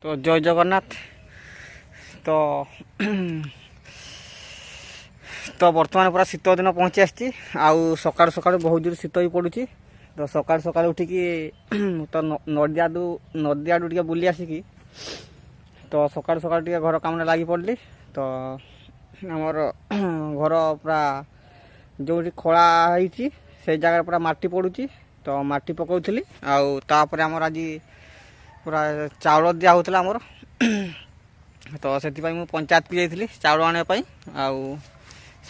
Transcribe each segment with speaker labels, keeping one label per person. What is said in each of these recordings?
Speaker 1: तो जय जगन्नाथ। तो तो बर्तमान पूरा शीत दिन पहुँची आसी सका सका बहुत जोर शीत भी पड़ू। तो सका सका उठिकी तो नदी आडू टे बुली आसिकी तो सका सका घर काम लगी पड़ी। तो आमर घर पूरा जो खोला से जगह पूरा माटी पड़ुची तो माटी पकाउली आउे आमर आज पूरा चाउल दिया होता आमर। तो से पंचायत को जाइली चाउल आने आउ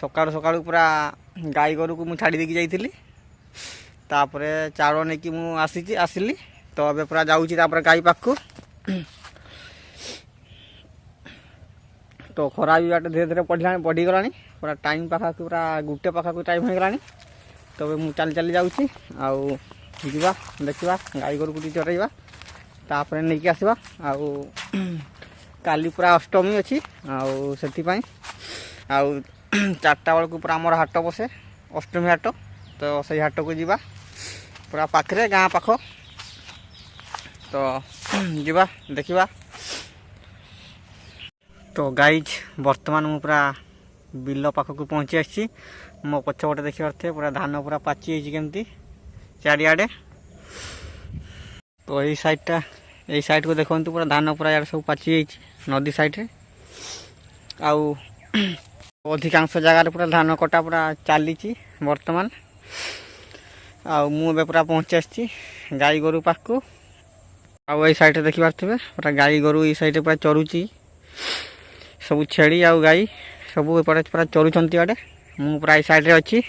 Speaker 1: सका सका पूरा गाई गोरु को छाड़ी देकी जाइली। तापर चाउल नहीं कि आसिली तो अबे पूरा जाऊँगी गाई पाख को। तो खरा भी बाटे धीरे धीरे बढ़ीगला पूरा टाइम पाखा पूरा गुटे पाखा को टाइम होगला। तो मुझे चली चली जाऊँगी आवा देखा गाई गोरु को चरइबा तापर नहीं आसवा आउ काली पूरा अष्टमी अच्छी आउ से चार्टा बेलू पूरा आमर हाट बसे अष्टमी हाट। तो से हाट को जीवा पूरा पाखे गाँ पाख तो जीवा देखा। तो गाइज बर्तमान मु पूरा बिल पाख को पहुँची आसी मो पछपटे देखी पारे पूरा धान पूरा पाची केमती चारिआडे। तो यही साइड को देखो पूरा धान पूरा यार सब पाची नदी साइड आउ अधिकांश जगार पूरा धान कटा पूरा चली बर्तमान आउ पूरा पहुँची आसी गाई गोरु पाख को। आउ यही साइड देखी पारे पूरा गाई गोरु ये साइड पूरा चरुची सब छेड़ी आउ गाई सब एपटे पूरा चरुंट आड़े मु पूरा ये साइड अच्छी।